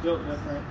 Built different.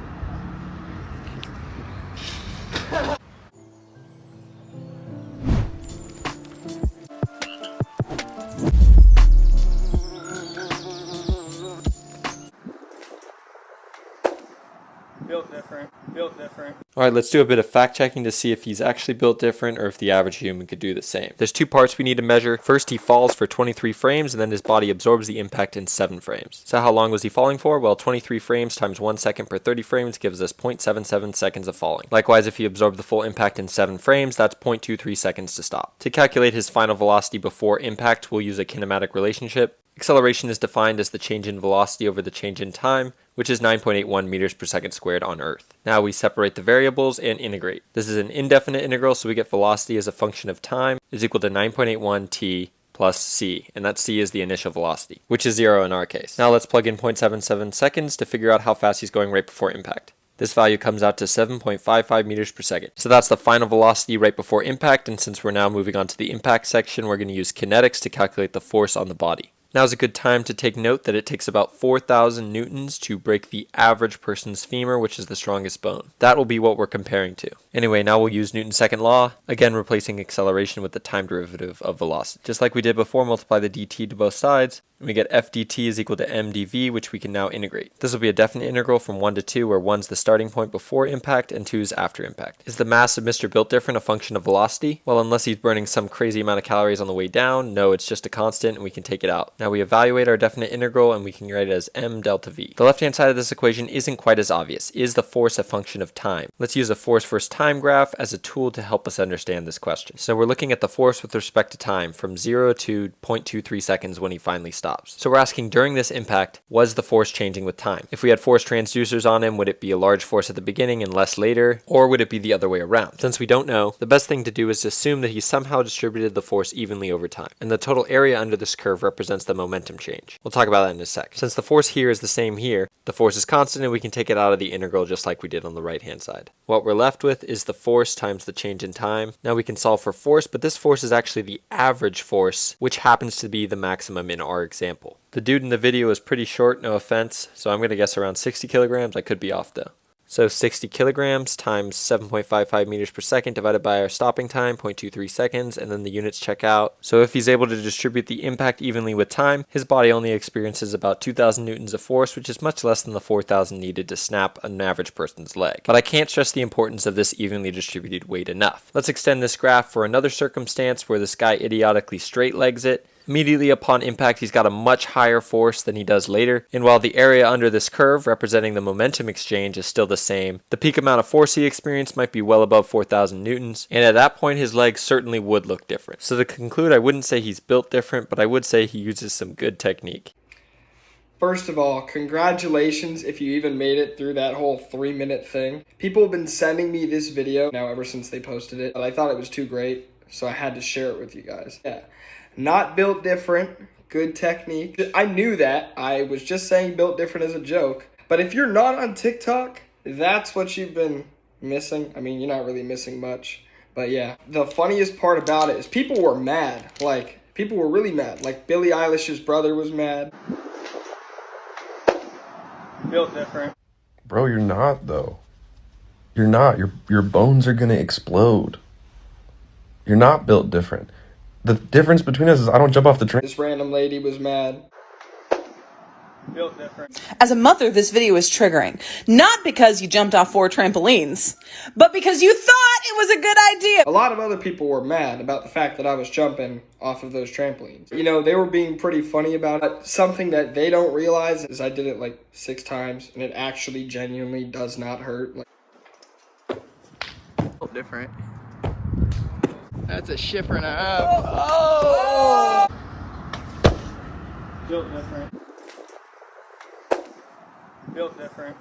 Built different. Built different. Alright, let's do a bit of fact checking to see if he's actually built different or if the average human could do the same. There's two parts we need to measure. First, he falls for 23 frames and then his body absorbs the impact in 7 frames. So how long was he falling for? Well, 23 frames times 1 second per 30 frames gives us 0.77 seconds of falling. Likewise, if he absorbed the full impact in 7 frames, that's 0.23 seconds to stop. To calculate his final velocity before impact, we'll use a kinematic relationship. Acceleration is defined as the change in velocity over the change in time, which is 9.81 meters per second squared on Earth. Now we separate the variables and integrate. This is an indefinite integral, so we get velocity as a function of time is equal to 9.81 t plus c, and that c is the initial velocity, which is 0 in our case. Now let's plug in 0.77 seconds to figure out how fast he's going right before impact. This value comes out to 7.55 meters per second. So that's the final velocity right before impact, and since we're now moving on to the impact section, we're going to use kinetics to calculate the force on the body. Now is a good time to take note that it takes about 4,000 newtons to break the average person's femur, which is the strongest bone. That will be what we're comparing to. Anyway, now we'll use Newton's second law, again replacing acceleration with the time derivative of velocity. Just like we did before, multiply the dt to both sides, and we get f dt is equal to mdv, which we can now integrate. This will be a definite integral from 1 to 2, where 1's the starting point before impact and 2 is after impact. Is the mass of Mr. Built Different a function of velocity? Well, unless he's burning some crazy amount of calories on the way down, no, it's just a constant and we can take it out. Now we evaluate our definite integral and we can write it as m delta v. The left-hand side of this equation isn't quite as obvious. Is the force a function of time? Let's use a force versus time graph as a tool to help us understand this question. So we're looking at the force with respect to time from 0 to 0.23 seconds when he finally stops. So we're asking, during this impact, was the force changing with time? If we had force transducers on him, would it be a large force at the beginning and less later? Or would it be the other way around? Since we don't know, the best thing to do is to assume that he somehow distributed the force evenly over time. And the total area under this curve represents the momentum change. We'll talk about that in a sec. Since the force here is the same here, the force is constant and we can take it out of the integral just like we did on the right hand side. What we're left with is the force times the change in time. Now we can solve for force, but this force is actually the average force, which happens to be the maximum in our example. The dude in the video is pretty short, no offense, so I'm going to guess around 60 kilograms. I could be off though. So 60 kilograms times 7.55 meters per second divided by our stopping time, 0.23 seconds, and then the units check out. So if he's able to distribute the impact evenly with time, his body only experiences about 2,000 newtons of force, which is much less than the 4,000 needed to snap an average person's leg. But I can't stress the importance of this evenly distributed weight enough. Let's extend this graph for another circumstance where this guy idiotically straight legs it. Immediately upon impact, he's got a much higher force than he does later, and while the area under this curve, representing the momentum exchange, is still the same, the peak amount of force he experienced might be well above 4,000 newtons, and at that point his legs certainly would look different. So to conclude, I wouldn't say he's built different, but I would say he uses some good technique. First of all, congratulations if you even made it through that whole 3-minute thing. People have been sending me this video now ever since they posted it, but I thought it was too great, so I had to share it with you guys. Yeah. Not built different, good technique. I knew that. I was just saying built different as a joke. But if you're not on TikTok, that's what you've been missing. I mean, you're not really missing much. But yeah, the funniest part about it is people were mad. Like, people were really mad. Like, Billie Eilish's brother was mad. Built different. Bro, you're not, though. You're not. Your bones are gonna explode. You're not built different. The difference between us is I don't jump off the train. This random lady was mad. Built different. As a mother, this video is triggering. Not because you jumped off 4 trampolines, but because you thought it was a good idea. A lot of other people were mad about the fact that I was jumping off of those trampolines. You know, they were being pretty funny about it. Something that they don't realize is I did it like 6 times, and it actually genuinely does not hurt. Built different. That's a shifter and a half. Oh! Built different. Built different.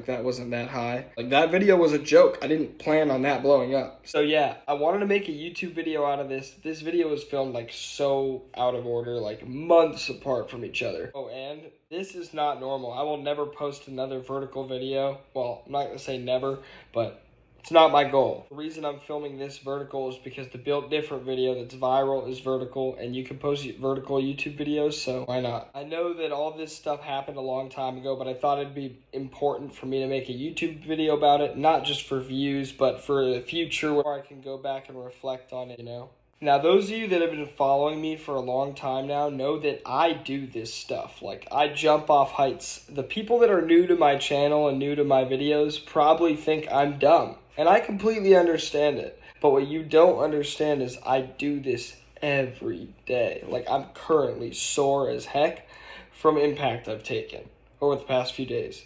That wasn't that high. Like, that video was a joke. I didn't plan on that blowing up. So yeah, I wanted to make a YouTube video out of this. This video was filmed like so out of order, like months apart from each other. Oh, and this is not normal. I will never post another vertical video. Well, I'm not gonna say never, but It's not my goal. The reason I'm filming this vertical is because the Built Different video that's viral is vertical, and you can post vertical YouTube videos, so why not? I know that all this stuff happened a long time ago, but I thought it'd be important for me to make a YouTube video about it, not just for views, but for the future where I can go back and reflect on it, you know? Now, those of you that have been following me for a long time now know that I do this stuff. Like, I jump off heights. The people that are new to my channel and new to my videos probably think I'm dumb. And I completely understand it. But what you don't understand is I do this every day. Like, I'm currently sore as heck from impact I've taken over the past few days.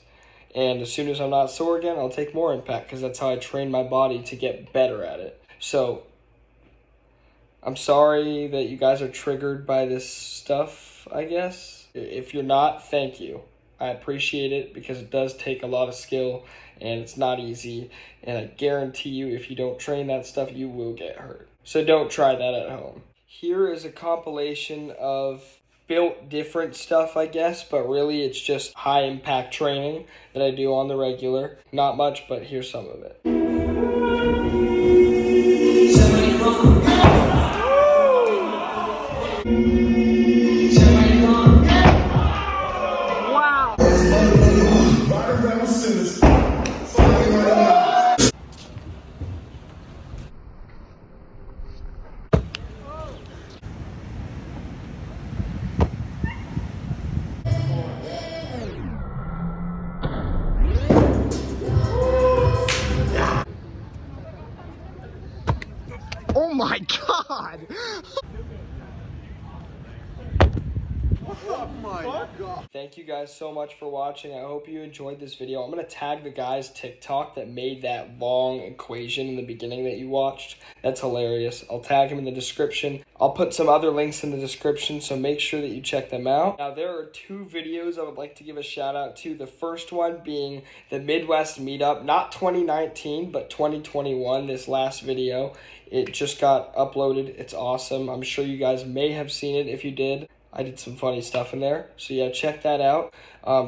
And as soon as I'm not sore again, I'll take more impact because that's how I train my body to get better at it. So I'm sorry that you guys are triggered by this stuff, I guess. If you're not, thank you. I appreciate it because it does take a lot of skill and it's not easy. And I guarantee you, if you don't train that stuff, you will get hurt. So don't try that at home. Here is a compilation of Built Different stuff, I guess, but really it's just high impact training that I do on the regular. Not much, but here's some of it. Oh my god! Oh my god. Thank you guys so much for watching. I hope you enjoyed this video. I'm going to tag the guy's TikTok that made that long equation in the beginning that you watched. That's hilarious. I'll tag him in the description. I'll put some other links in the description, so make sure that you check them out. Now, there are two videos I would like to give a shout out to. The first one being the Midwest Meetup, not 2019, but 2021, this last video. It just got uploaded. It's awesome. I'm sure you guys may have seen it. If you did, I did some funny stuff in there. So yeah, check that out.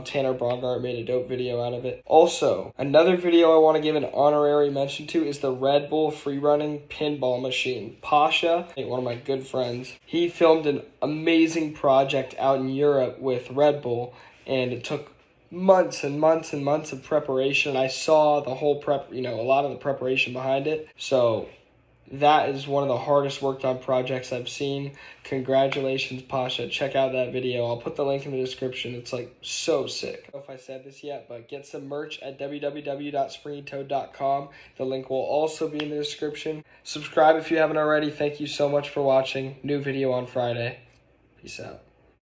Tanner Brongart made a dope video out of it. Also, another video I want to give an honorary mention to is the Red Bull free running pinball machine. Pasha, one of my good friends, he filmed an amazing project out in Europe with Red Bull, and it took months and months and months of preparation. I saw the whole a lot of the preparation behind it. So that is one of the hardest worked on projects I've seen. Congratulations, Pasha. Check out that video. I'll put the link in the description. It's like so sick. I don't know if I said this yet, but get some merch at www.springytoad.com. The link will also be in the description. Subscribe if you haven't already. Thank you so much for watching. New video on Friday. Peace out.